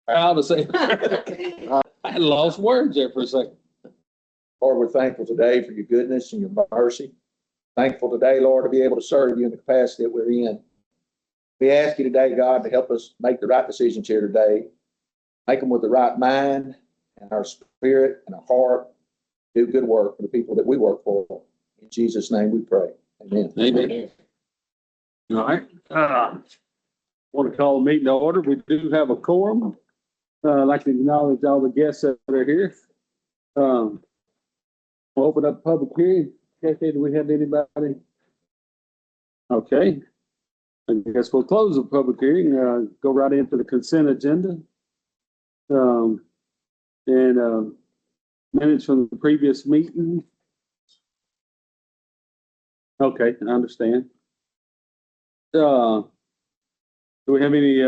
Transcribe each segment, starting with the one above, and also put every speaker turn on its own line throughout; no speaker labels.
How to say? I lost words there for a second.
Lord, we're thankful today for your goodness and your mercy. Thankful today, Lord, to be able to serve you in the capacity that we're in. We ask you today, God, to help us make the right decisions here today. Make them with the right mind and our spirit and our heart. Do good work for the people that we work for. In Jesus' name we pray. Amen.
Amen. All right. Want to call the meeting to order. We do have a quorum. I'd like to acknowledge all the guests that are here. We'll open up public hearing. Okay, do we have anybody? Okay. I guess we'll close the public hearing, go right into the consent agenda. Minutes from the previous meeting. Okay, I understand. Do we have any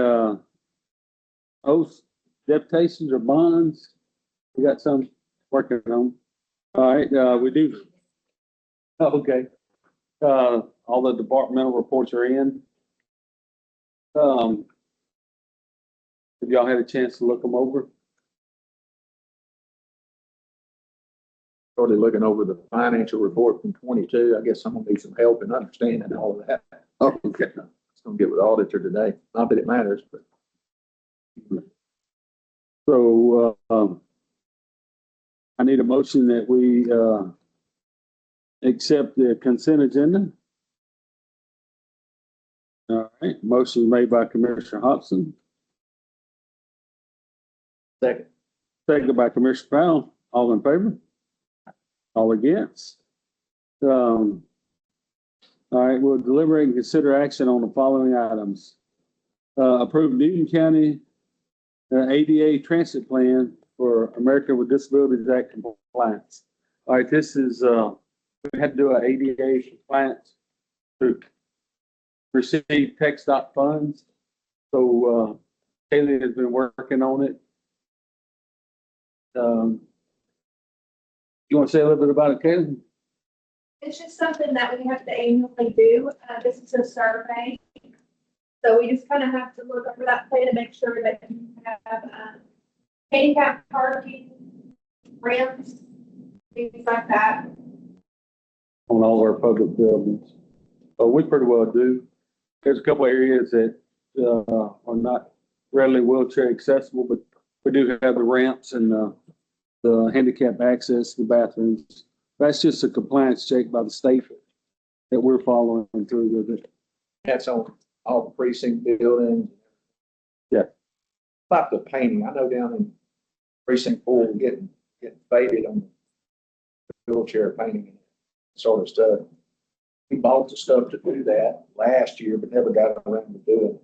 oaths, deputations, or bonds? We got some working on. All right, we do. Okay. All the departmental reports are in. Have y'all had a chance to look them over?
Started looking over the financial report from 22. I guess I'm gonna need some help in understanding all of that.
Oh, okay.
It's gonna get with the auditor today. Not that it matters, but
So, I need a motion that we, accept the consent agenda. All right, motion made by Commissioner Hobson,
second.
seconded by Commissioner Powell. All in favor? All against? All right, we'll deliberate and consider action on the following items. Approve Newton County ADA transit plan for America with Disabilities Act compliance. All right, this is, we had to do an ADA compliance to receive tech stop funds. So, Kaylee has been working on it. You want to say a little bit about it, Kaylee?
It's just something that we have to annually do. This is a survey. So we just kind of have to look over that plan to make sure that you have handicap parking, ramps, things like that.
On all our public buildings. We pretty well do. There's a couple areas that are not readily wheelchair accessible, but we do have the ramps and the handicap access to the bathrooms. That's just a compliance check by the state that we're following through with it.
That's on all the precinct buildings.
Yeah.
About the painting, I know down in precinct 4, getting faded on the wheelchair painting and sort of stuff. We bought the stuff to do that last year, but never got around to doing it.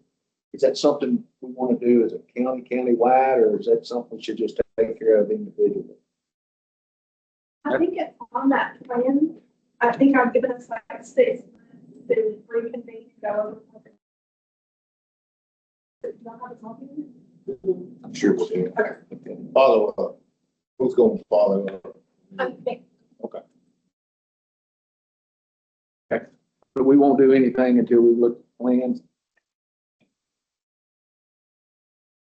Is that something we want to do as a county-wide, or is that something we should just take care of individually?
I think it's on that plan. I think I've given us like 6 months to reconvene to go over. Do y'all have a copy?
I'm sure we'll do.
Okay.
Follow up. Who's going to follow up?
Okay.
But we won't do anything until we look at plans.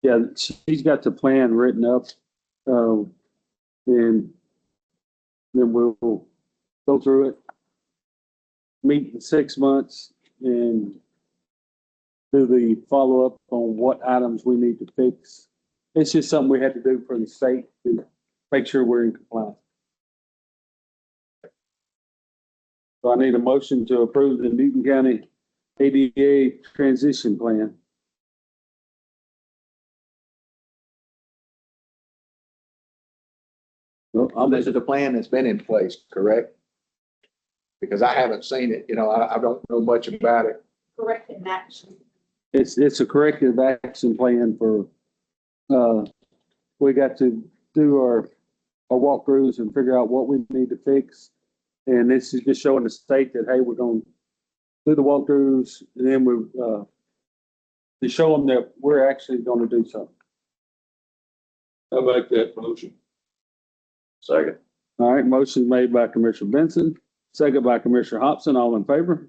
Yeah, she's got the plan written up. And then we'll go through it, meet in 6 months and do the follow-up on what items we need to fix. It's just something we had to do for the state to make sure we're in compliance. So I need a motion to approve the Newton County ADA transition plan. Well,
This is a plan that's been in place, correct? Because I haven't seen it, I don't know much about it.
Corrective action.
It's a corrective action plan for, we got to do our walkthroughs and figure out what we need to fix. And this is just showing the state that, hey, we're going to do the walkthroughs, and then we, to show them that we're actually going to do something.
I make that motion.
Second.
All right, motion made by Commissioner Benson, second by Commissioner Hobson. All in favor?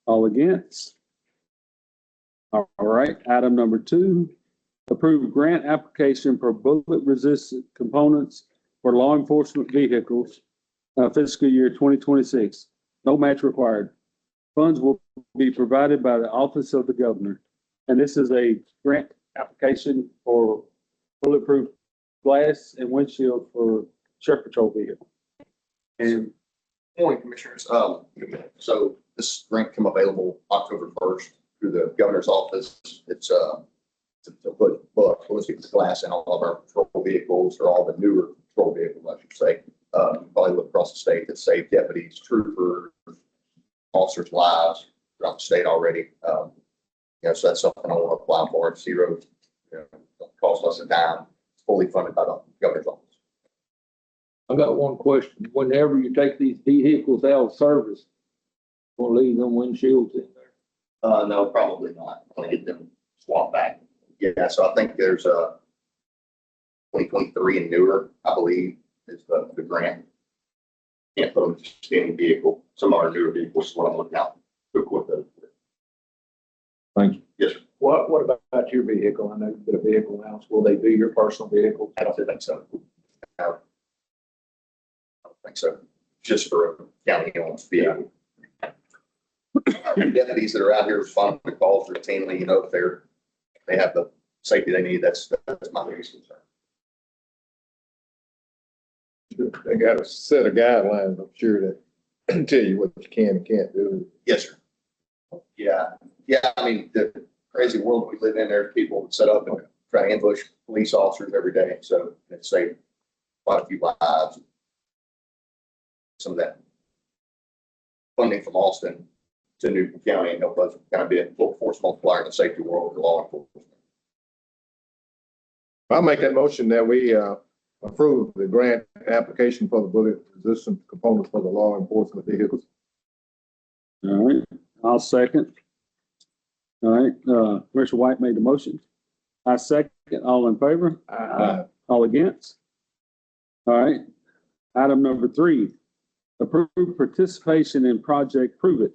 All against? All right, item number 2, approve grant application for bullet resistant components for law enforcement vehicles, fiscal year 2026. No match required. Funds will be provided by the Office of the Governor. And this is a grant application for bulletproof glass and windshield for sheriff patrol vehicle. And
Morning, Commissioners. So this grant came available October 1st through the governor's office. It's to put ballistic glass in all of our patrol vehicles, or all the newer patrol vehicles, I should say. You probably look across the state that save deputies, troopers, officers' lives throughout the state already. So that's something I want to apply for. It's zero, don't cost us a dime. It's fully funded by the governor's office.
I got one question. Whenever you take these vehicles out of service, we'll leave them windshields in there.
No, probably not. I'm gonna get them swapped back. Yeah, so I think there's a 2023 and newer, I believe, is the grant. Can't put them in just any vehicle. Some of our newer vehicles is what I'm looking out to equip those with.
Thank you.
Yes, sir.
What about your vehicle? I know you get a vehicle allowance. Will they be your personal vehicle?
I don't think so. I don't think so. Just for a county owned vehicle. Deputies that are out here responding to calls routinely, if they have the safety they need, that's my biggest concern.
They got a set of guidelines, I'm sure, that tell you what you can and can't do.
Yes, sir. Yeah, I mean, the crazy world we live in, there's people that set up and try to ambush police officers every day, so it saved quite a few lives. Some of that funding from Austin to Newton County and help us kind of be a little force multiplier in the safety world for law enforcement.
I'll make that motion that we approve the grant application for the bullet resistant components for the law enforcement vehicles.
all right, I'll second. All right, Commissioner White made the motion. I second. All in favor? All against? All right. Item number 3, approve participation in Project Prove It,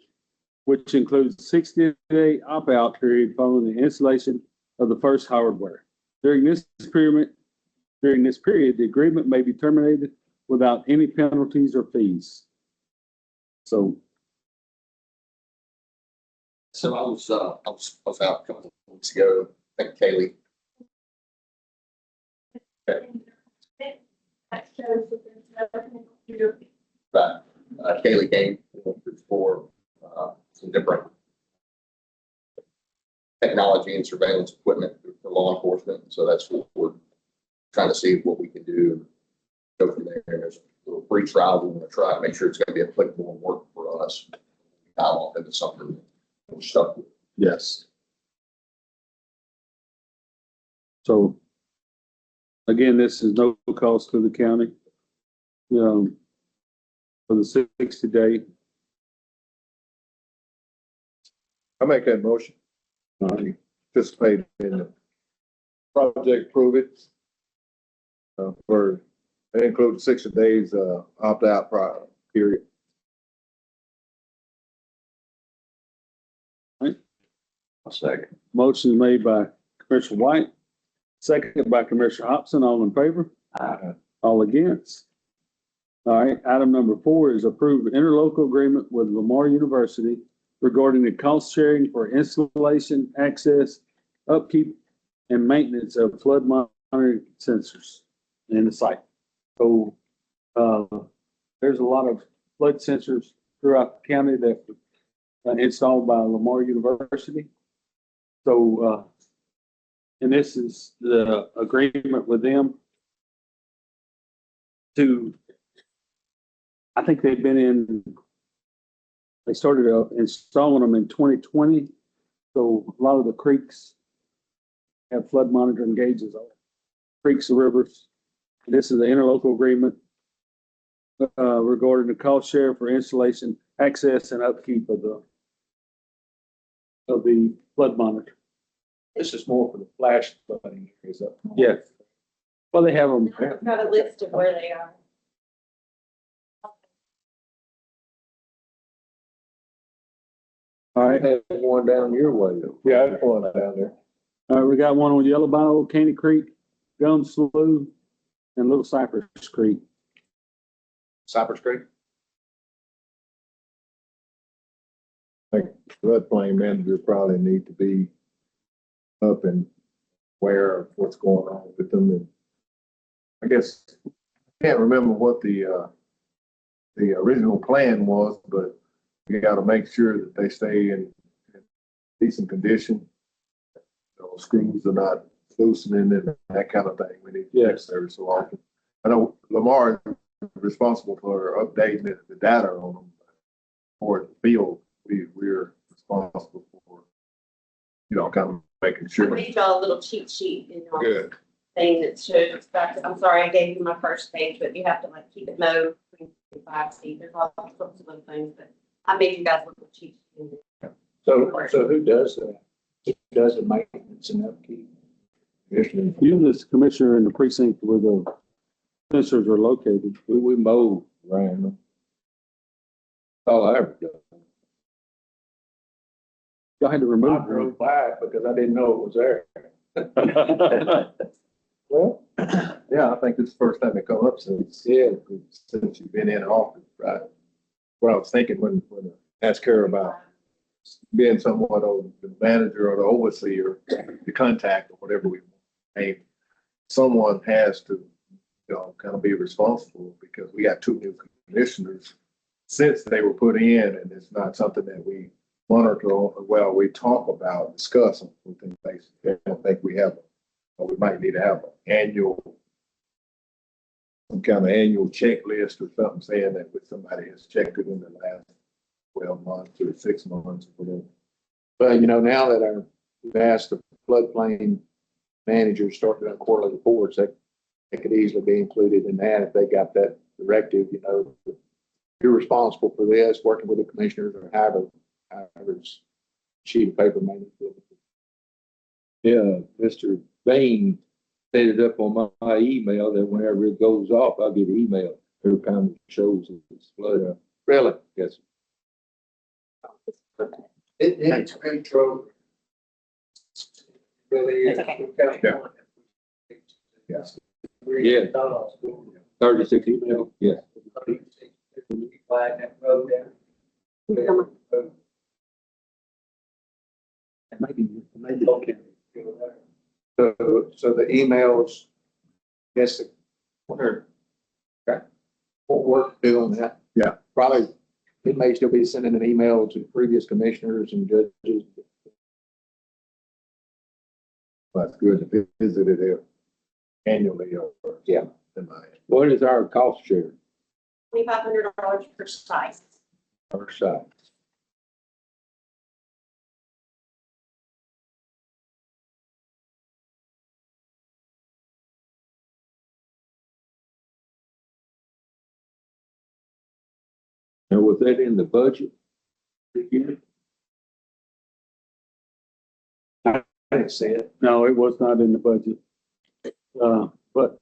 which includes 60-day opt-out period following the installation of the first hardware. During this period, the agreement may be terminated without any penalties or fees. So,
So I was out a couple of weeks ago, I think Kaylee.
That shows that there's no computer.
Kaylee came for some different technology and surveillance equipment for law enforcement. So that's what we're trying to see what we can do. Go from there. There's a little free trial. We want to try to make sure it's going to be applicable and work for us. Dial off into something we're stuck with.
yes. So, again, this is no cost to the county. For the 60-day.
I make that motion. Participate in the project Prove It. It includes 60 days opt-out period.
I'll second.
Motion made by Commissioner White, seconded by Commissioner Hobson. All in favor? All against? All right, item number 4 is approve interlocal agreement with Lamar University regarding the cost sharing for installation, access, upkeep, and maintenance of flood monitoring sensors in the site. So, there's a lot of flood sensors throughout the county that are installed by Lamar University. So, and this is the agreement with them to, I think they started installing them in 2020. So a lot of the creeks have flood monitoring gauges on creeks and rivers. This is the interlocal agreement regarding the cost share for installation, access, and upkeep of the flood monitor.
This is more for the flash flooding areas up.
Yeah. Well, they have them.
I've got a list of where they are.
All right.
Have one down your way though. Yeah, I have one down there.
We got one on Yellow Bottle, Candy Creek, Gum Slough, and Little Cypress Creek.
Cypress Creek?
Floodplain manager probably need to be up and aware of what's going on with them. And I guess, I can't remember what the original plan was, but we got to make sure that they stay in decent condition. So screws are not loosening and that kind of thing. We need to check there so often. I know Lamar is responsible for updating the data on them. For the field, we're responsible for, kind of making
I
sure.
made y'all a little cheat sheet in your
Good.
thing that shows, I'm sorry, I gave you my first page, but you have to like keep it mowed, 5 feet, there's all sorts of little things, but I made you guys a little cheat sheet.
So who does that? Who does the maintenance and upkeep?
Usually it's the commissioner in the precinct where the sensors are located.
We mow around them. All I ever do.
Y'all had to
I
remove them.
drove by it because I didn't know it was there.
Well, yeah, I think it's the first time it come up since you've been in office, right? What I was thinking when I asked her about being somewhat of the manager or the overseer, the contact or whatever we name, someone has to, kind of be responsible because we got 2 new commissioners since they were put in, and it's not something that we monitor, well, we talk about, discuss on a routine basis. I don't think we have, or we might need to have an some kind of annual checklist or something saying that somebody has checked it in the last 12 months or 6 months or whatever.
But, now that we've asked the floodplain managers start doing quarterly reports, that it could easily be included in that if they got that directive, you're responsible for this, working with the commissioners or however it's sheet of paper maybe.
Yeah, Mr. Bain set it up on my email that whenever it goes off, I'll get an email every time it shows it's flooded.
Really?
Yes.
It's been true. Really
It's okay.
Yes.
Yeah. 36 email, yes.
Maybe. So the emails, yes, what work to do on that?
Yeah.
Probably, it may still be sending an email to previous commissioners and judges.
That's good to visit it annually or.
Yeah.
What is our cost share
$2,500 per site.
per site? Now, was that in the budget this year?
I didn't see it.
No, it was not in the budget. But.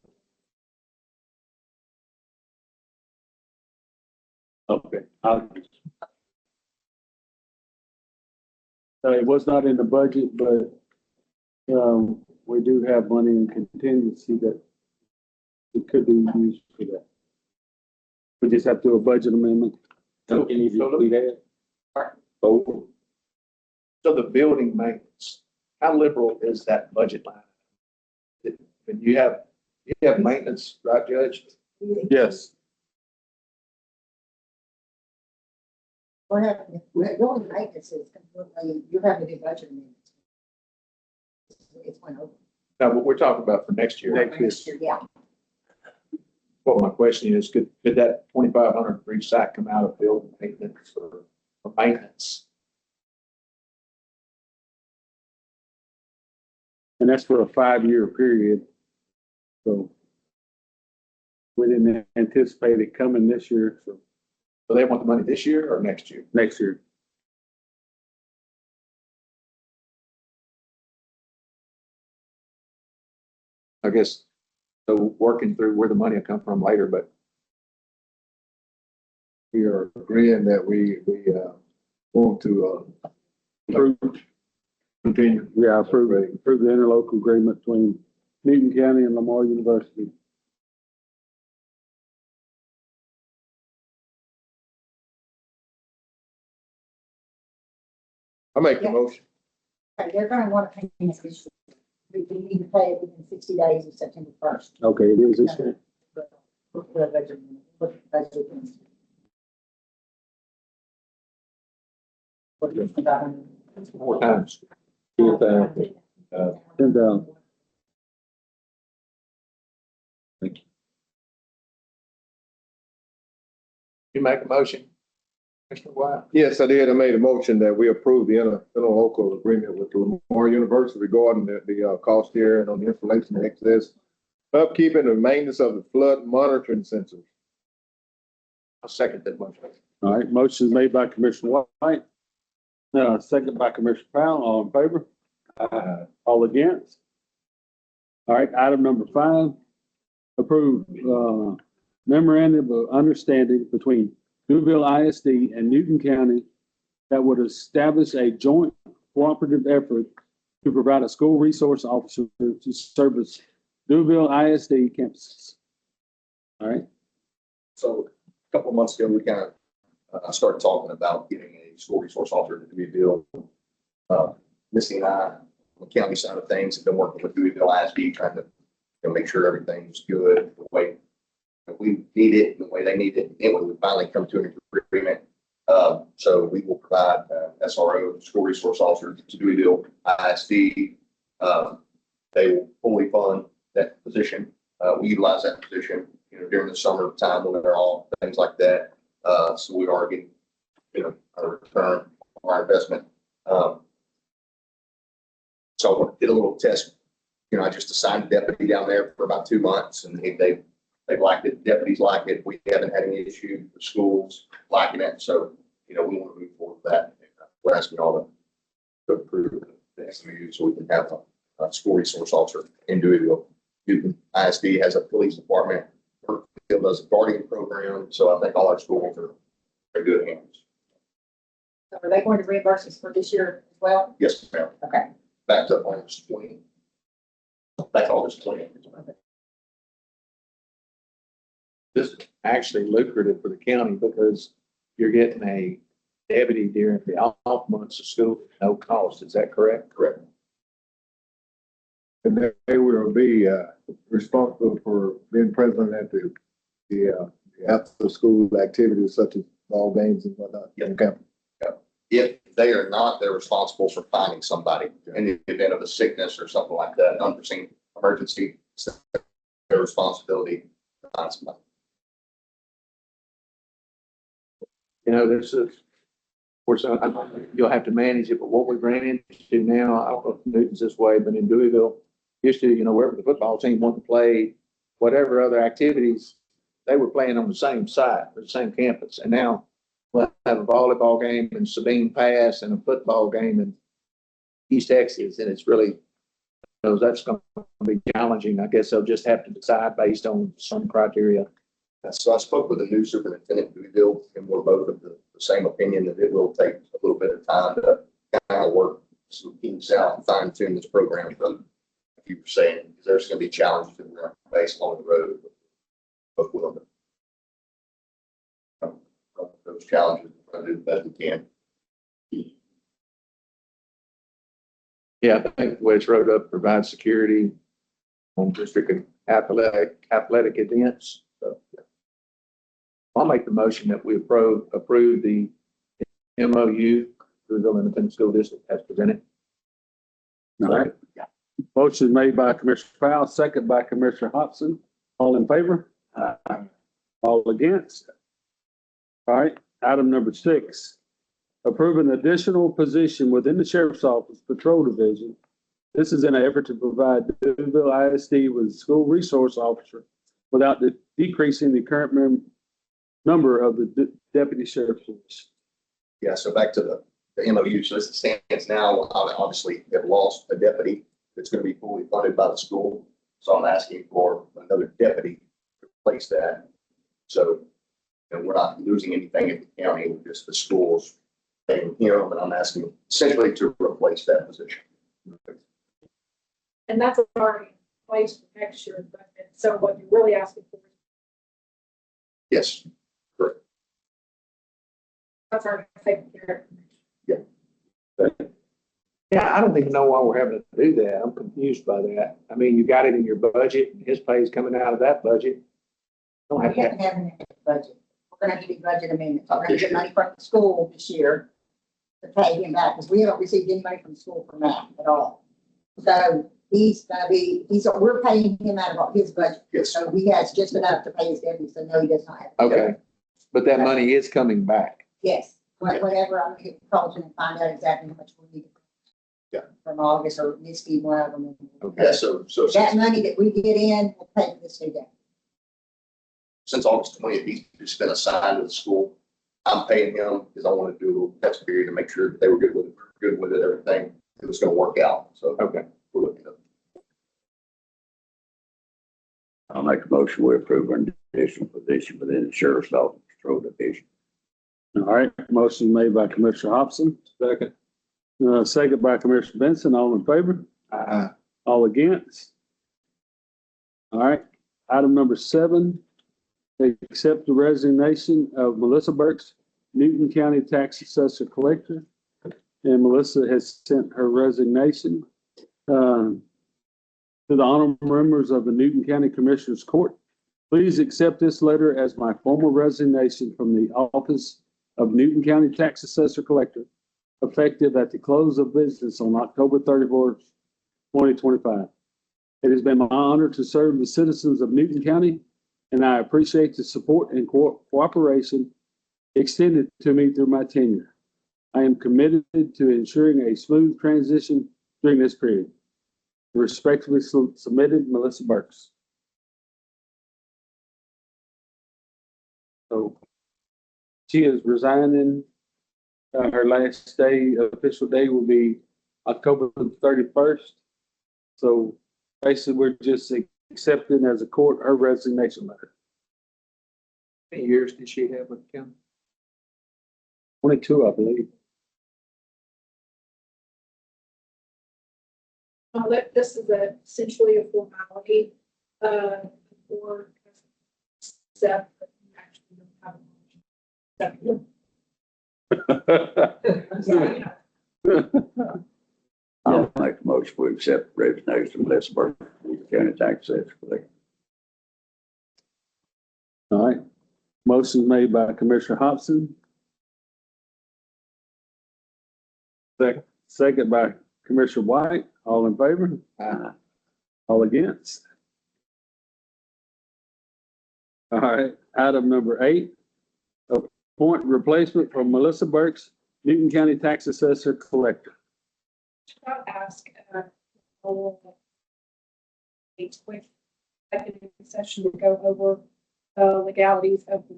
Okay. It was not in the budget, but, we do have money in contingency that it could be used for that. We just have to do a budget amendment.
So can you just read that? Oh,
So the building maintenance, how liberal is that budget line? And you have maintenance, right, Judge?
Yes.
What happened, building maintenance is completely, you have to do budget amendments. It's went over.
No, but we're talking about for next year.
Next year, yeah.
Well, my question is, could that 2,500 for each site come out of building maintenance or maintenance?
And that's for a 5-year period. So we didn't anticipate it coming this year, so
So they want the money this year or next year?
next year.
I guess, so working through where the money will come from later, but
We are agreeing that we want to,
Approve.
Continue.
Yeah, approve the interlocal agreement between Newton County and Lamar University.
I make the
Yeah.
motion.
Okay, they're gonna want to pay this issue. We need to pay it within 60 days of September 1st.
Okay, it is this year.
Look for the budget, look at the budget. What do you think about it?
More times.
10,000.
You make a motion, Mr. White?
Yes, I did. I made a motion that we approve the interlocal agreement with Lamar University regarding the cost sharing on the installation access, upkeep and maintenance of the flood monitoring sensors.
I'll second that motion.
All right, motion is made by Commissioner White. Second by Commissioner Powell. All in favor? All against? All right, item number 5, approve, memorandum of understanding between Newville ISD and Newton County that would establish a joint cooperative effort to provide a school resource officer to service Newville ISD campuses. All right,
So a couple of months ago, we kind of, I started talking about getting a school resource officer to Deweyville. Missy and I, on the county side of things, have been working with Deweyville ISD, trying to, make sure everything's good, the way that we need it, the way they need it. And when we finally come to an agreement, so we will provide SRO, school resource officer to Deweyville ISD. They will fully fund that position. We utilize that position, during the summer time when they're all things like that. So we are getting, a return on our investment. So I did a little test. I just assigned a deputy down there for about 2 months, and they liked it. Deputies like it. We haven't had any issue with schools liking it. So, we want to move forward with that. We're asking all to approve the SMU so we can have a school resource officer in Deweyville. Newton ISD has a police department. Burkeville does a guardian program. So I think all our schools are in good hands.
So are they going to reimburse us for this year as well?
Yes, ma'am.
Okay.
Back to August 20. Back to August 20.
This is actually lucrative for the county because you're getting a deputy during the off months of school, at no cost. Is that correct?
Correct.
And they will be responsible for being present at the after school activities such as ball games and whatnot.
Yeah.
Okay.
If they are not, they're responsible for finding somebody in the event of a sickness or something like that, an unforeseen emergency. It's their responsibility to find somebody.
This is, of course, you'll have to manage it, but what we ran into now, I don't know if Newton's this way, but in Deweyville, used to, wherever the football team wanted to play, whatever other activities, they were playing on the same site, the same campus. And now we'll have a volleyball game in Sabine Pass and a football game in East Texas. And it's really, that's going to be challenging. I guess they'll just have to decide based on some criteria.
So I spoke with the new superintendent, Deweyville, and we're both of the same opinion that it will take a little bit of time to kind of work some things out and fine tune this program. But like you were saying, because there's going to be challenges that we're going to face along the road. But we'll those challenges, we're going to do the best we can.
Yeah, I think the way it's wrote up provides security on district and athletic events. So I'll make the motion that we approve the MOU, Louisville Independent School District as presented.
all right. Motion made by Commissioner Powell, second by Commissioner Hobson. All in favor? All against? All right, item number 6, approve an additional position within the Sheriff's Office Patrol Division. This is in an effort to provide Deweyville ISD with a school resource officer without decreasing the current number of the deputy sheriff's office.
Yeah, so back to the MOU. So as it stands now, obviously they've lost a deputy that's going to be fully funded by the school. So I'm asking for another deputy to replace that. So we're not losing anything in the county, just the schools paying him, and I'm asking essentially to replace that position.
And that's already in place for next year's budget. So what you're really asking for,
Yes,
that's already taken care of.
Yeah, I don't even know why we're having to do that. I'm confused by that. I mean, you got it in your budget, and his pay is coming out of that budget. Don't
We
have to
haven't had an budget. We're gonna have to do budget amendments. We're gonna get money from the school this year to pay him back, because we haven't received any money from the school for Matt at all. So he's gonna be, we're paying him out of his budget.
yes.
So he has just enough to pay his deputies, so no, he does not have.
Okay, but that money is coming back.
Yes, whatever, I'm gonna get Carlton and find out exactly how much we need.
Yeah.
From August or Misty, one of them.
Yeah, so
That
since,
money that we get in, will pay for this new day.
since August 20th, he's been assigned to the school. I'm paying him because I want to do a little test period to make sure that they were good with it, everything. It was going to work out. So
Okay.
we're looking at
I'll make a motion, we approve an additional position within the sheriff's office patrol division.
All right, motion made by Commissioner Hobson,
Second.
second by Commissioner Benson. All in favor? All against? All right, item number 7, accept the resignation of Melissa Burks, Newton County Tax Assessor Collector. And Melissa has sent her resignation to the honorable members of the Newton County Commissioners Court. Please accept this letter as my formal resignation from the office of Newton County Tax Assessor Collector, effective at the close of business on October 31st, 2025. It has been my honor to serve the citizens of Newton County, and I appreciate the support and cooperation extended to me through my tenure. I am committed to ensuring a smooth transition during this period. Respectfully submitted, Melissa Burks. So she is resigning. Her last day, official day will be October 31st. So basically, we're just accepting as a court her resignation letter.
How many years did she have with the county?
22, I believe.
This is essentially a formality, for step, but you actually don't have a
I'll make a motion, we accept the resignation of Melissa Burke, Newton County Tax Assessor Collector.
All right. Motion made by Commissioner Hobson. Second by Commissioner White. All in favor? All against? All right. Item number 8, appoint replacement for Melissa Burks, Newton County Tax Assessor Collector.
I'll ask, a quick executive session to go over legalities of the.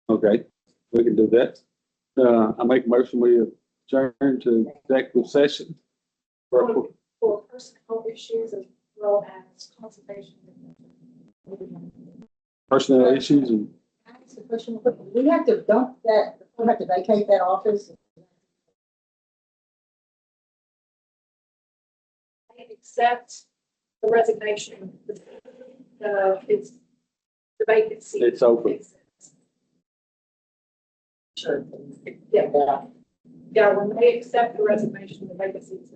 Okay, we can do that. I make a motion, we adjourn to executive session.
For personnel issues as well as consultation.
Personnel issues and
Can I ask a question? We have to dump that, we have to vacate that office.
I accept the resignation, it's the vacancy.
It's open.
Sure.
Yeah, yeah, when they accept the resignation, the vacancy is.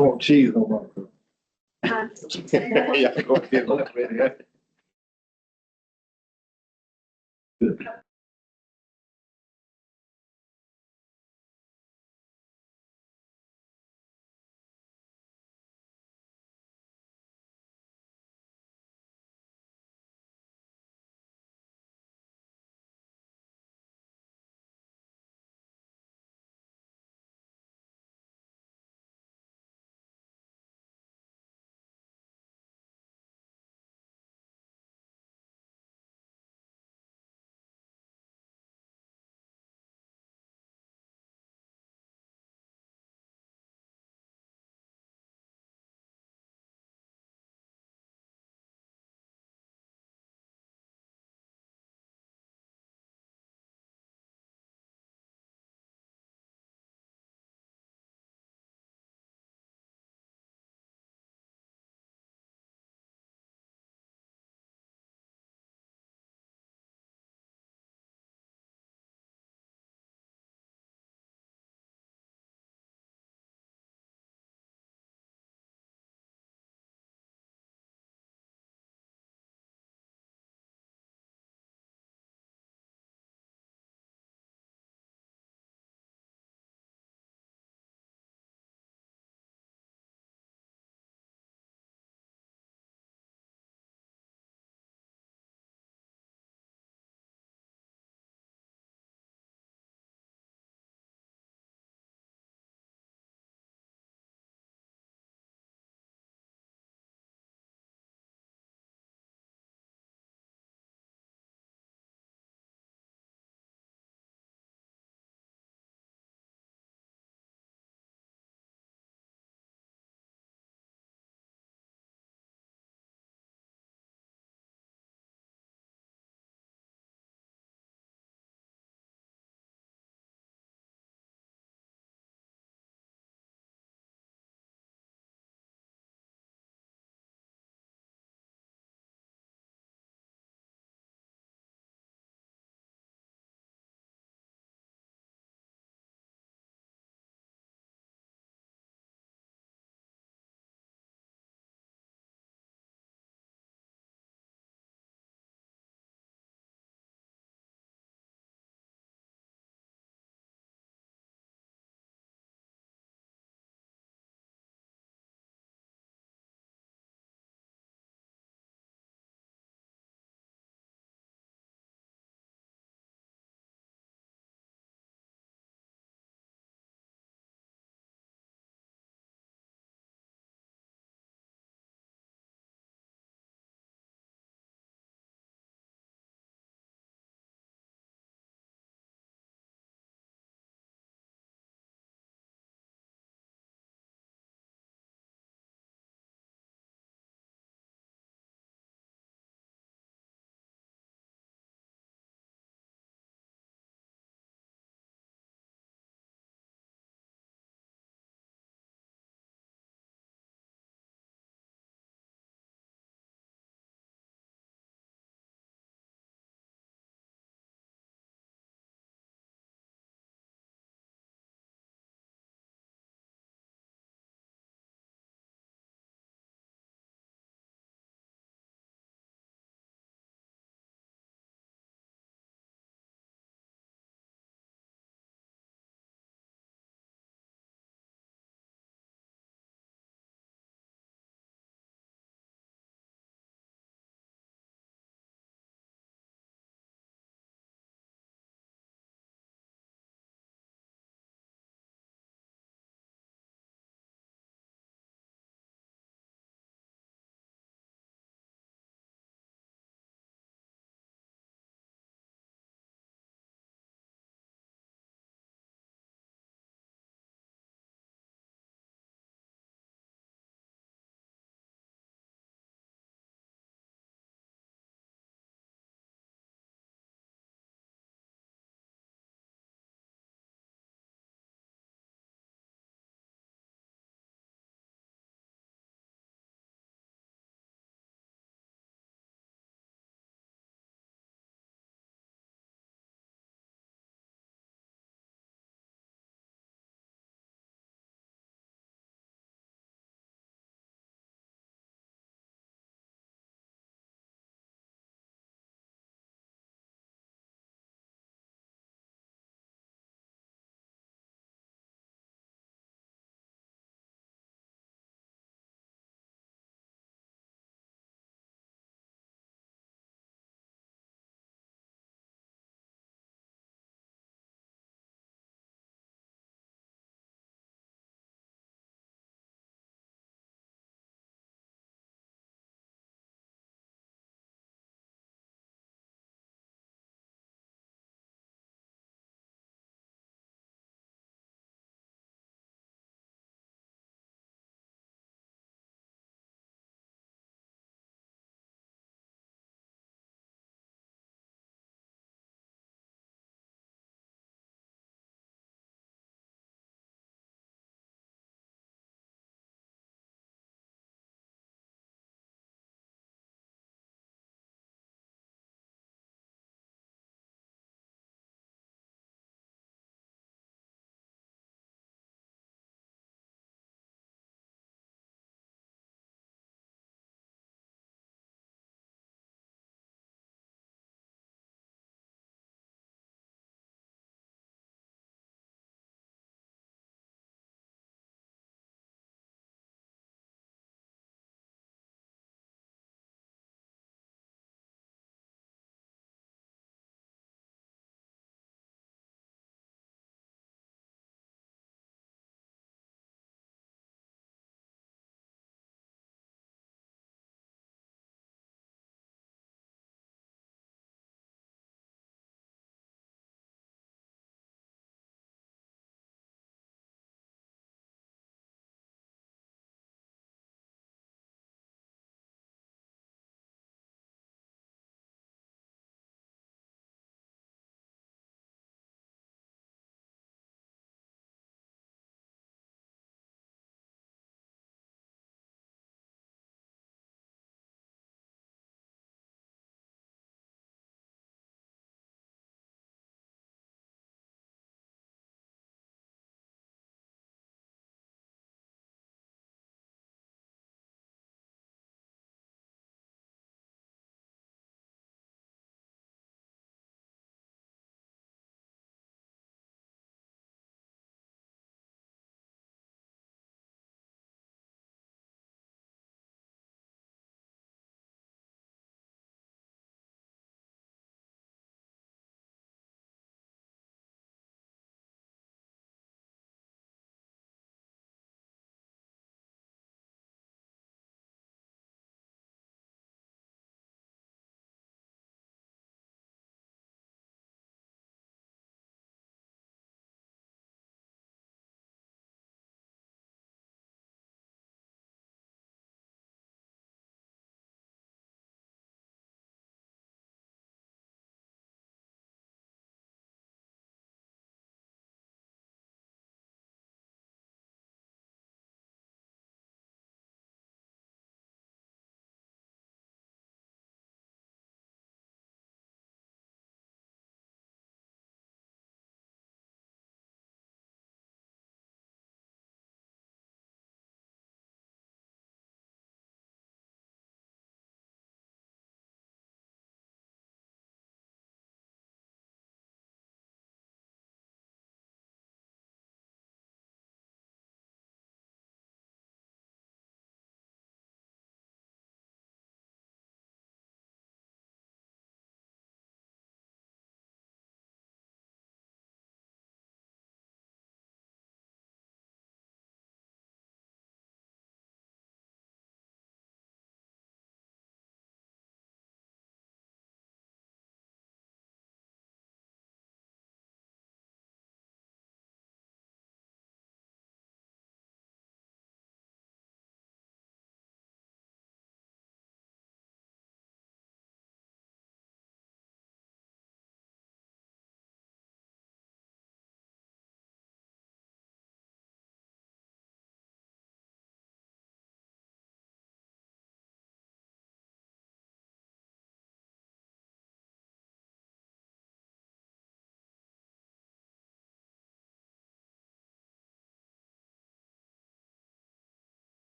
Oh, cheese on my food.
Yeah, go ahead.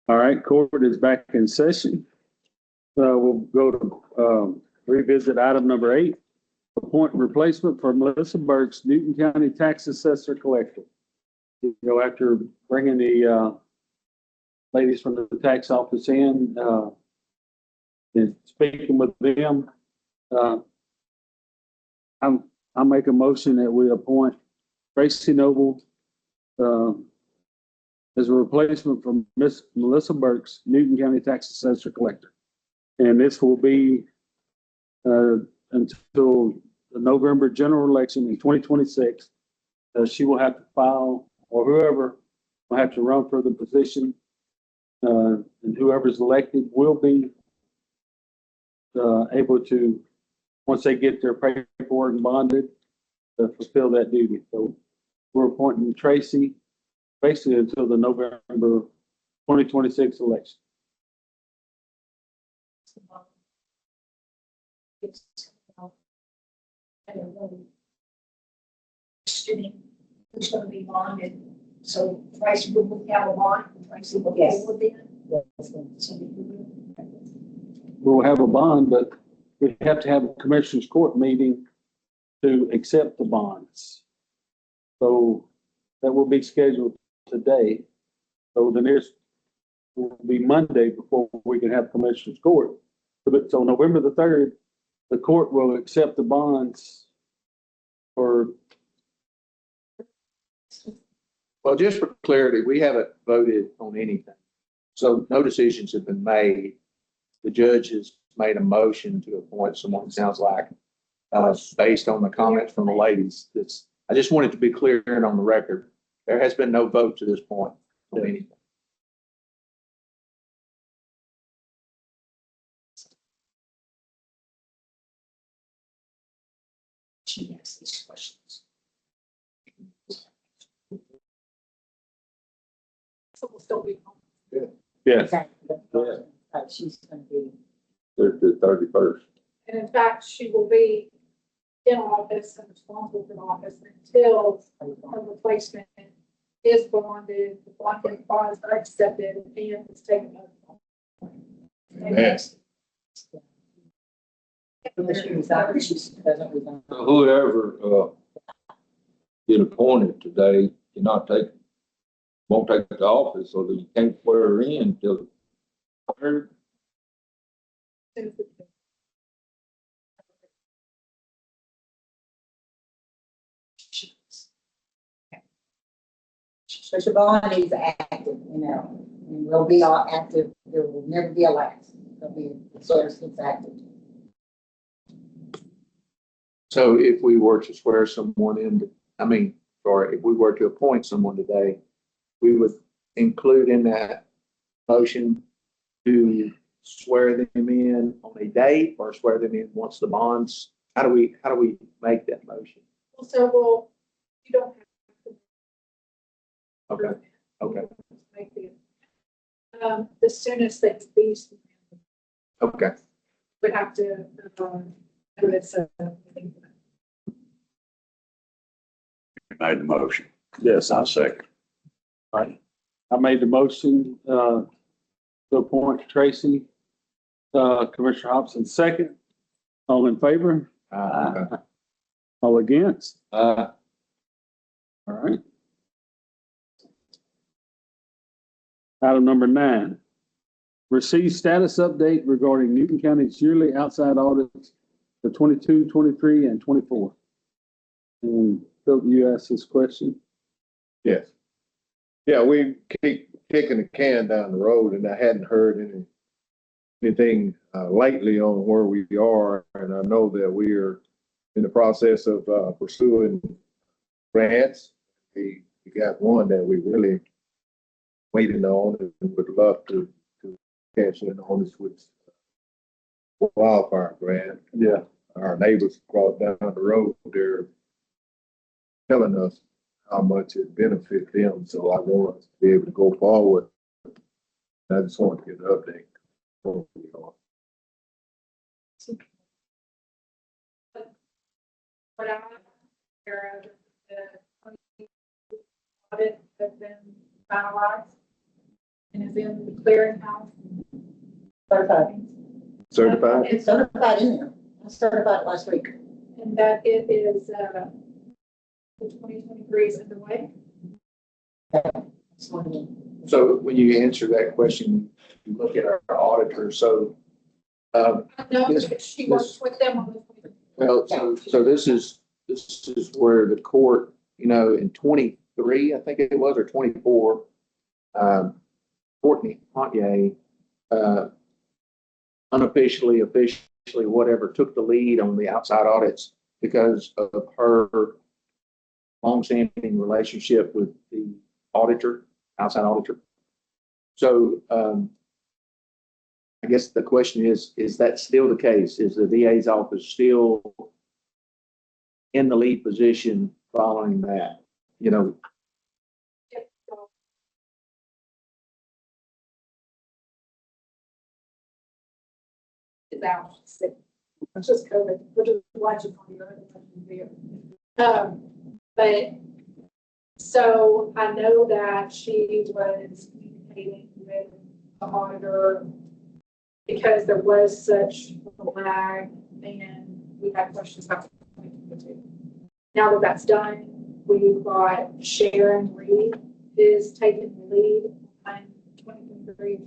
All right, court is back in session. We'll go to, revisit item number 8, appoint replacement for Melissa Burks, Newton County Tax Assessor Collector. You know, after bringing the, ladies from the tax office in, and speaking with them, I make a motion that we appoint Tracy Noble, as a replacement for Miss Melissa Burks, Newton County Tax Assessor Collector. And this will be until the November general election in 2026. She will have to file, or whoever will have to run for the position. And whoever's elected will be able to, once they get their paperwork bonded, to fulfill that duty. So we're appointing Tracy basically until the November 2026 election.
Who's gonna be bonded, so Tracy will have a bond, Tracy will be able to.
We'll have a bond, but we have to have a commissioners court meeting to accept the bonds. So that will be scheduled today. So the nearest will be Monday before we can have commissioners court. So November the 3rd, the court will accept the bonds for.
Well, just for clarity, we haven't voted on anything. So no decisions have been made. The judge has made a motion to appoint someone, it sounds like, based on the comments from the ladies. I just wanted to be clear and on the record. There has been no vote to this point on anything.
She asks these questions.
So we'll still be.
Yes.
Exactly. She's gonna be.
The 31st.
And in fact, she will be in office and responsible for the office until her replacement is bonded, the bonding bonds are accepted, and it's taken over.
Yes.
So whoever, get appointed today cannot won't take the office, so that you can't swear her in until.
So Siobhan is active, and we'll be all active, there will never be a lapse, there'll be, the service is active.
So if we were to swear someone in, if we were to appoint someone today, we would include in that motion to swear them in on a date or swear them in once the bonds, how do we make that motion?
So you don't have
Okay, okay,
to make the soonest that these
okay.
would have to, notice
Made the motion.
Yes,
I'll second.
Right. I made the motion, to appoint Tracy, Commissioner Hobson second. All in favor? All against? All right. Item number 9, receive status update regarding Newton County's yearly outside audits for 22, 23, and 24. And Phil, you asked this question?
Yes. Yeah, we keep kicking the can down the road, and I hadn't heard anything lately on where we are. And I know that we are in the process of pursuing grants. We got one that we really waiting on and would love to cash in on this with wildfire grant.
Yeah.
Our neighbors across down the road, they're telling us how much it benefits them. So I want us to be able to go forward. I just want to get an update.
what I'm aware of, the audit has been finalized. and is in the clearinghouse.
Certified.
Certified?
It's certified in there. I certified last week.
And that it is, the 2023 is underway.
This morning.
So when you answer that question, you look at our auditor, so,
I know
Yes,
that she works with them on this.
well, so this is where the court, you know, in 23, I think it was, or 24, Courtney Pontier, unofficially, officially, whatever, took the lead on the outside audits because of her longstanding relationship with the auditor, outside auditor. So, I guess the question is that still the case? Is the DA's office still in the lead position following that? You know,
Is out sick. It's just COVID, which is why she's on the other. But so I know that she was communicating with the auditor because there was such a lag and we had questions about 2022. Now that that's done, we've got Sharon Reed is taking the lead on 2023.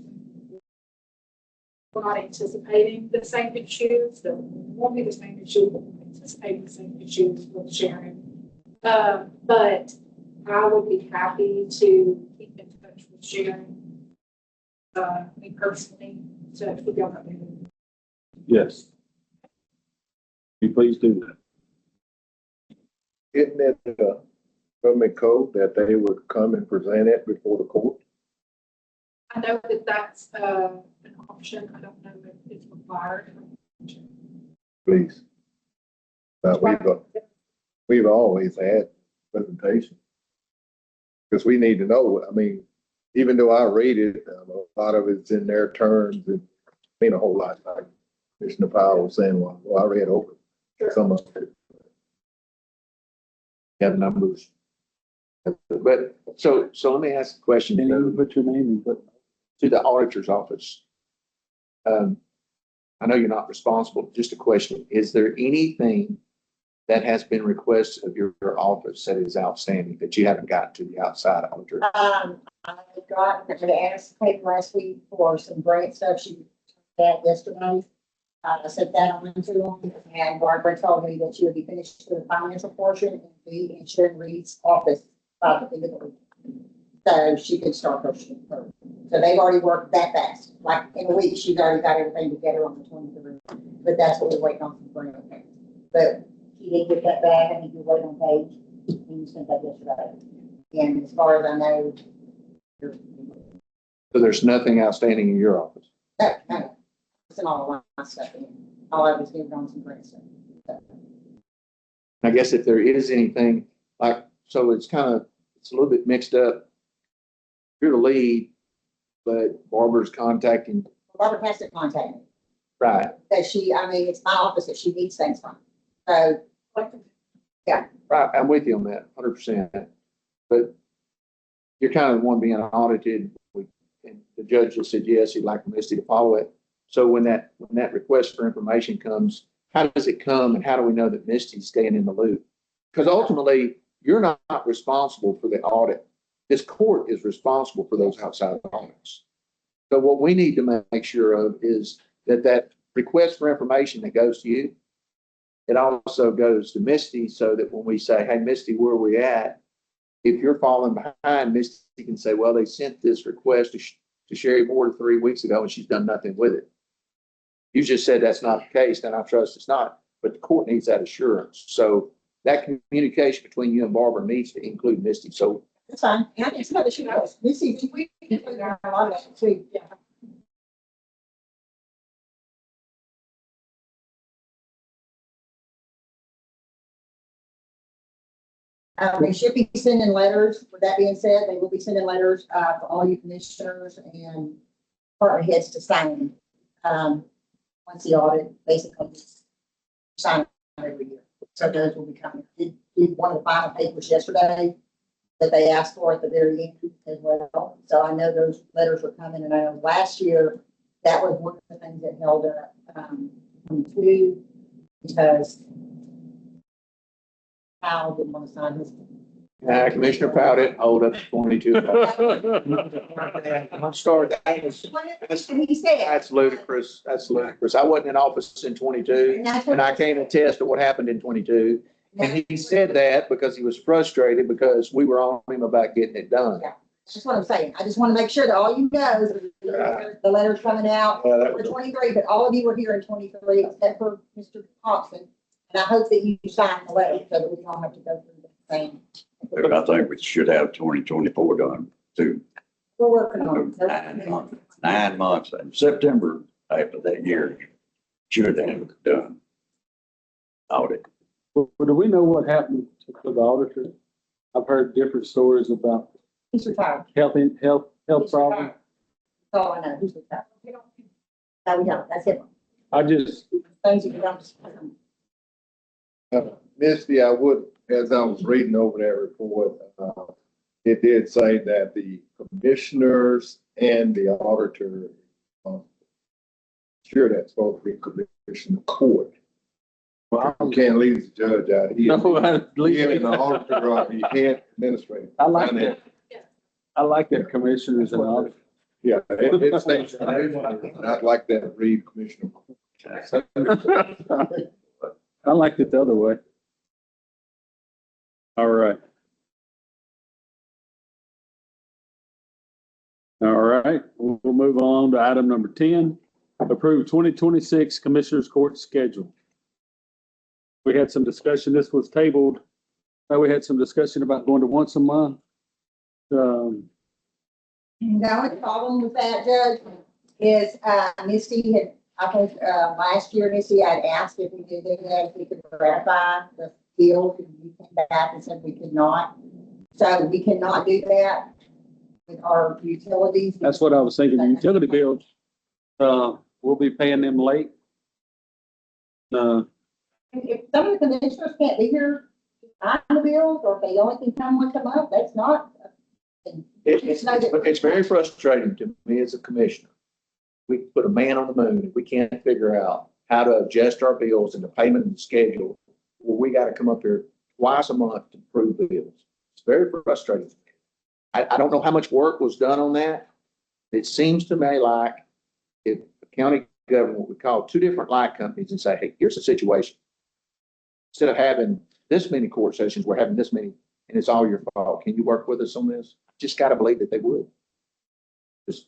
We're not anticipating the same issues, so it won't be the same issue, but we're anticipating the same issues with Sharon. But I would be happy to keep in touch with Sharon, me personally, to keep y'all updated.
Yes. Will you please do that?
Isn't it, government code that they would come and present it before the court?
I know that that's, an option. I don't know if it's required.
Please. We've always had presentation. Because we need to know, I mean, even though I read it, a lot of it's in their terms and mean a whole lot, like Commissioner Powell was saying, well, I read over some of it.
yeah, the numbers. But so let me ask a question
Can you
to
put your name and put?
the auditor's office. I know you're not responsible, just a question. Is there anything that has been requested of your office that is outstanding that you haven't gotten to the outside auditor?
I got the ask paper last week for some grant stuff. She had yesterday. I sent that on to them, and Barbara told me that she would be finished with the financial portion and be in Sharon Reed's office by the end of the week. So she could start her. So they've already worked that fast. Like in a week, she's already got everything together on the 23rd. But that's what we're waiting on from grant. But he didn't get that back. I think you wait on page. And you sent that yesterday. And as far as I know,
So there's nothing outstanding in your office?
no, it's in all of my stuff. All of it's given on some grant stuff. So,
I guess if there is anything, like, so it's a little bit mixed up. You're the lead, but Barbara's contacting,
Barbara has to contact me.
right,
That it's my office that she needs things from. So,
right, I'm with you on that, 100%. But you're kind of the one being audited, and the judge just said, yes, he'd like Misty to follow it. So when that request for information comes, how does it come and how do we know that Misty's staying in the loop? Because ultimately, you're not responsible for the audit. This court is responsible for those outside audits. So what we need to make sure of is that request for information that goes to you, it also goes to Misty so that when we say, hey, Misty, where are we at? If you're falling behind, Misty can say, well, they sent this request to Sherry Moore 3 weeks ago and she's done nothing with it. You just said that's not the case, and I trust it's not, but the court needs that assurance. So that communication between you and Barbara needs to include Misty. So
that's fine. And it's not that she knows. We see, we can figure out a lot of that too. Yeah. They should be sending letters. With that being said, they will be sending letters for all you commissioners and department heads to sign. Once the audit, basically, just sign every year. So those will be coming. Did one of the final papers yesterday. that they asked for at the very end as well. So I know those letters were coming, and I know last year, that was one of the things that held up, 22, because Hal didn't want to sign his.
Commissioner Powell didn't hold up to 22. I'm sorry,
And he said.
that's ludicrous. That's ludicrous. I wasn't in office in 22,
And that's what.
and I can't attest to what happened in 22. And he said that because he was frustrated because we were on him about getting it done.
That's what I'm saying. I just want to make sure that all you know is the letter's coming out
Yeah, that
for
was-
23, but all of you were here in 23 except for Mr. Thompson. And I hope that you sign the letter so that we don't have to go through the same.
I think we should have 2024 done too.
We're working on it.
9 months, in September after that year, should have it done. Audit.
Well, do we know what happened to the auditor? I've heard different stories about
He's retired.
health
He's
problems.
retired. That's all I know. He's retired. No, we don't. That's it.
I just,
Things you don't.
Misty, I would, as I was reading over that report, it did say that the commissioners and the auditor, sure that's supposed to be commissioner court. You can't leave the judge out here.
no, I
Leaving
believe
the auditor out, you can't administrate.
I like that. I like that commissioners and all.
Yeah, it states, I'd like that read commissioner.
I liked it the other way. All right. All right, we'll move on to item number 10, approve 2026 Commissioners Court schedule. We had some discussion, this was tabled, we had some discussion about going to once a month.
The only problem with that, Judge, is, Misty had, I think, last year, Misty had asked if we could do that, if we could ratify the deal, and you came back and said we could not. So we cannot do that with our utilities.
That's what I was thinking, the utility bills, we'll be paying them late.
If some of the commissioners can't be here on the bills, or if they only can come once a month, that's not.
It's very frustrating to me as a commissioner. We put a man on the moon and we can't figure out how to adjust our bills and the payment and schedule. Well, we got to come up here twice a month to approve bills. It's very frustrating. I don't know how much work was done on that. It seems to me like if the county government would call two different light companies and say, hey, here's the situation. Instead of having this many court sessions, we're having this many, and it's all your fault. Can you work with us on this? Just got to believe that they would. Just,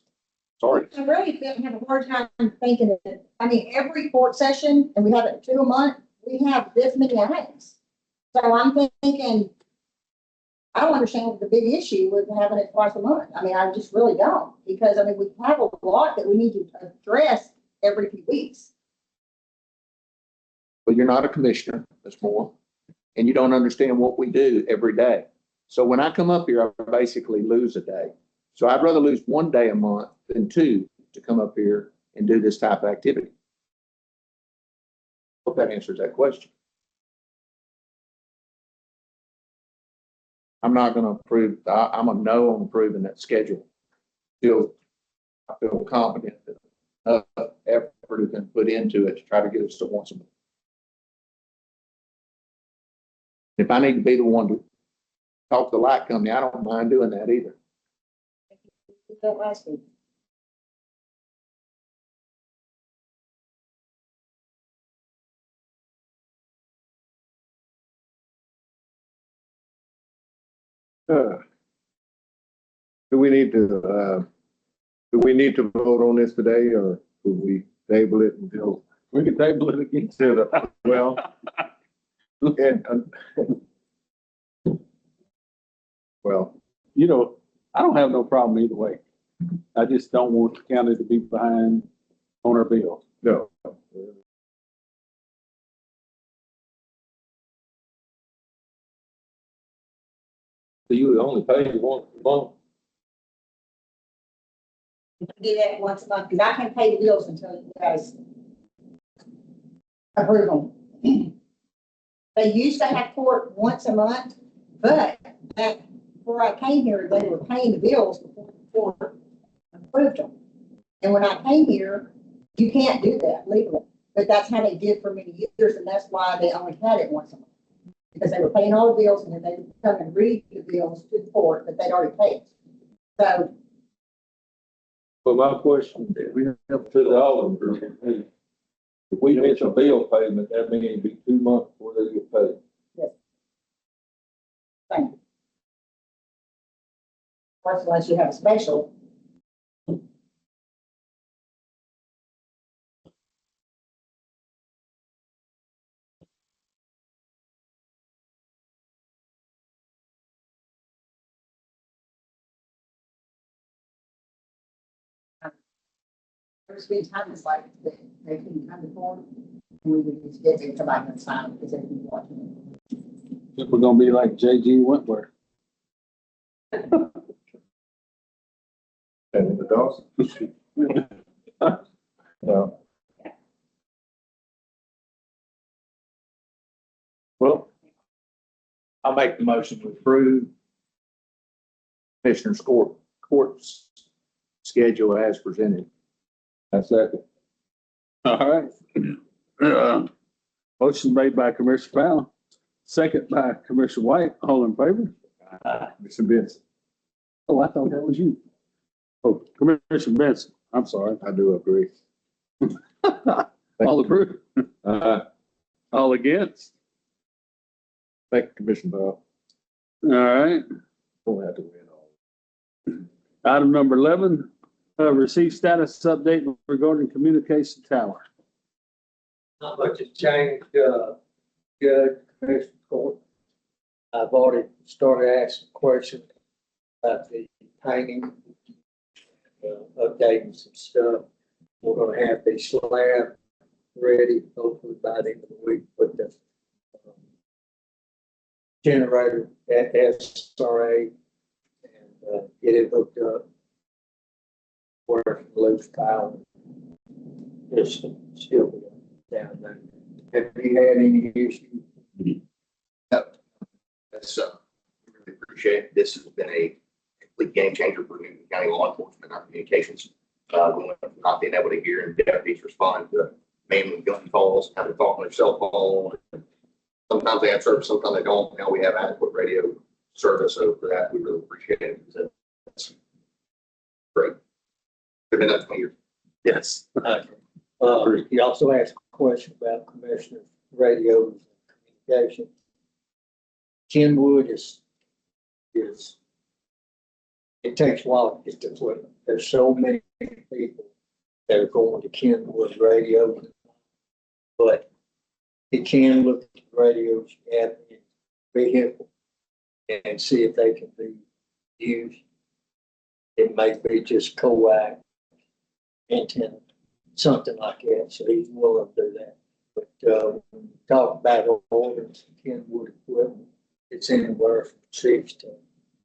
sorry.
I really didn't have a hard time thinking of it. I mean, every court session, and we have it 2 a month, we have this many items. So I'm thinking, I don't understand what the big issue with having it twice a month. I mean, I just really don't, because I mean, we have a lot that we need to address every few weeks.
But you're not a commissioner, that's more, and you don't understand what we do every day. So when I come up here, I basically lose a day. So I'd rather lose 1 day a month than 2 to come up here and do this type of activity. Hope that answers that question. I'm not going to approve, I'm a no on approving that schedule. I feel confident that enough effort has been put into it to try to get us to once a month. If I need to be the one to talk to the light company, I don't mind doing that either.
We did that last week.
Do we need to vote on this today, or do we table it until?
We can table it again.
Well, and, well,
You know, I don't have no problem either way. I just don't want the county to be behind on our bills.
no.
So you only pay once a month?
We do that once a month, because I can't pay the bills until you guys approve them. They used to have court once a month, but that before I came here, they were paying the bills before I approved them. And when I came here, you can't do that legally, but that's how they did for many years, and that's why they only had it once a month. Because they were paying all the bills, and then they would come and read the bills to the court that they'd already paid. So,
But my question, if we have to the auditor, if we miss a bill payment, that means it'd be 2 months before they get paid.
thank you. Of course, unless you have a special. There's been times like they can come before, and we would just get them to come back and sign because they've been watching.
If we're gonna be like J.G. Wentworth.
And in the Dawson. No.
Well, I'll make the motion to approve Commissioner's court's schedule as presented.
That's second.
All right. Motion made by Commissioner Powell, second by Commissioner White. All in favor?
Mr. Benson,
Oh, I thought that was you. Oh, Commissioner Benson, I'm sorry.
I do agree.
All approved? All against?
Thank you, Commissioner Bell.
All right.
Don't have to win all.
Item number 11, receive status update regarding communication tower.
Not much has changed, Judge, Commissioner Court. I've already started asking questions about the painting, updating some stuff. We're gonna have the slab ready, hopefully by the end of the week, with the generator at SRA and get it hooked up. Where loose power. Just still down there. Have you had any issues?
That's, we really appreciate it. This has been a complete game changer for Newton County law enforcement, our communications. We went from not being able to hear and deputies respond to mainly gun calls, having to talk on their cell phone. Sometimes they have service, sometimes they don't. Now we have adequate radio service, so for that, we really appreciate it. That's great. They've been up 20 years. Yes.
You also asked a question about commissioner radios and communication. Kenwood is, it takes a while to get the equipment. There's so many people that are going to Kenwood radio. But you can look at the radios you have in your vehicle and see if they can be used. It may be just coax antenna, something like that. So he's willing to do that. But when you talk about ordering some Kenwood equipment, it's anywhere from 6 to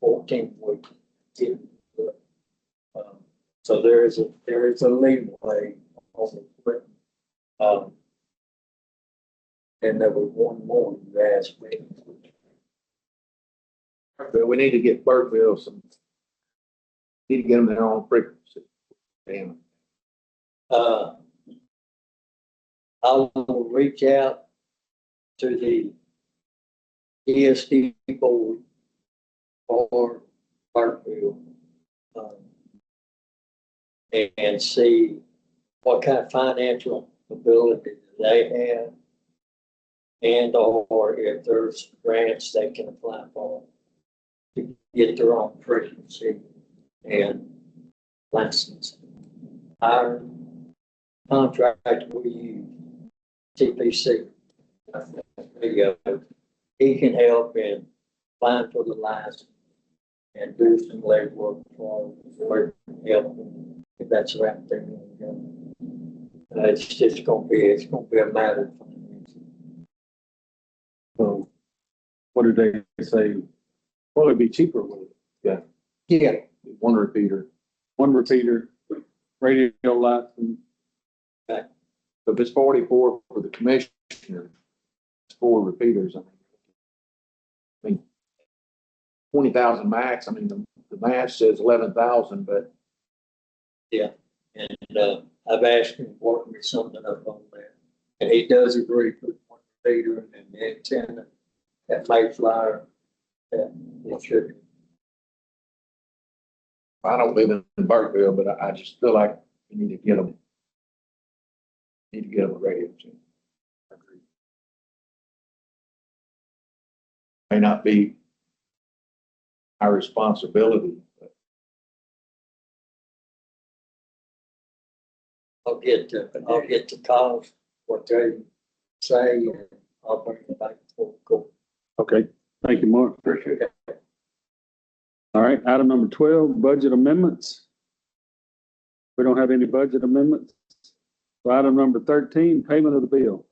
14 weeks. So there is a leeway on the equipment. And there was one more you asked me.
But we need to get Burkeville some, need to get them their own frequency. Damn.
I will reach out to the ESD board for Burkeville, and see what kind of financial ability they have, and or if there's grants they can apply for to get their own frequency and license. Our contract we use, TPC, radio, he can help in applying for the license and do some legwork for help if that's the right thing. It's just gonna be a matter of financing.
So what did they say? Well, it'd be cheaper with it.
Yeah,
One repeater.
One repeater, radio license.
So if it's 44 for the commissioner, it's 4 repeaters. I mean, 20,000 max. I mean, the math says 11,000, but
And, I've asked him to work me something up on that. And he does agree with one meter and the antenna at Mayflower. That it should.
I don't live in Burkeville, but I just feel like we need to get them. Need to get them a radio channel. I agree. May not be our responsibility, but
I'll get the calls, what they say, and I'll bring it back to the court.
Okay, thank you, Mark.
Appreciate it.
All right, item number 12, budget amendments. We don't have any budget amendments. So item number 13, payment of the bill.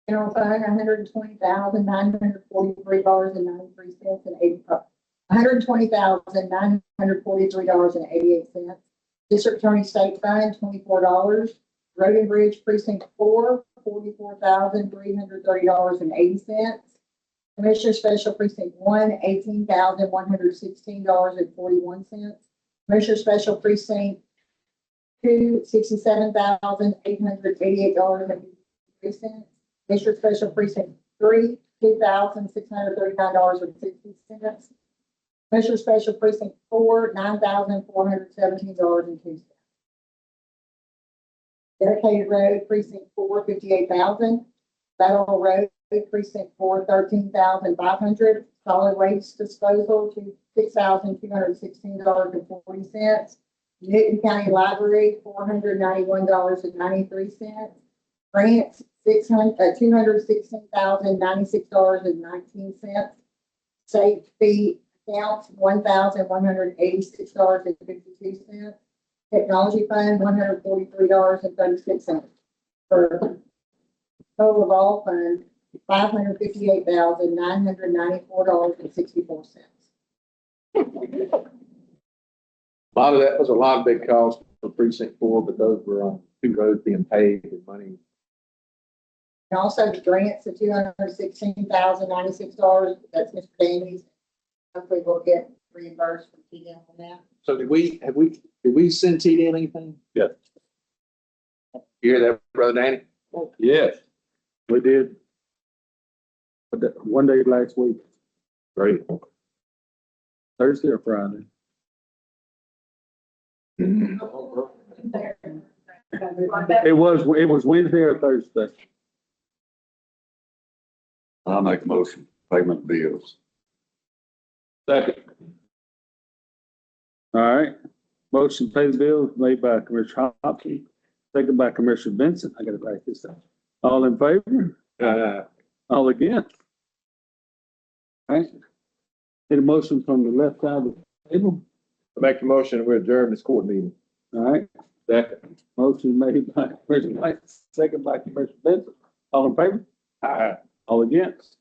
General fund, $120,943.93 and 80, $120,943.88. District Attorney State Fund, $24. Road and Bridge Precinct 4, $44,330.80. Commissioner Special Precinct 1, $18,116.41. Commissioner Special Precinct 2, $67,888.83. District Special Precinct 3, $2,639.60. Commissioner Special Precinct 4, $9,417.02. Dedicated Road Precinct 4, $58,000. Federal Road Precinct 4, $13,500. Solid Waste Disposal to $6,216.40. Newton County Library, $491.93. Grants, $216,096.19. Safe fee accounts, $1,186.52. Technology fund, $143.36. For total of all funds, $558,994.64.
a lot of that was a lot of big costs for precinct 4, but those were on 2 roads being paved and money.
And also the grants of $216,096, that's Mr. Danny's. Hopefully we'll get reimbursed from TDM on that.
So did we send TD anything?
Yeah.
You hear that, Brother Danny?
Yes. We did. One day last week,
Great.
Thursday or Friday. It was Wednesday or Thursday.
I'll make a motion, payment of bills.
Second. All right, motion to pay the bills made by Commissioner Hopkins, second by Commissioner Benson. I gotta write this down. All in favor? All against? All right. Need a motion from the left side of the table.
Make the motion, we adjourn this court meeting.
All right, second. Motion made by Commissioner White, second by Commissioner Benson. All in favor? Aye. All against?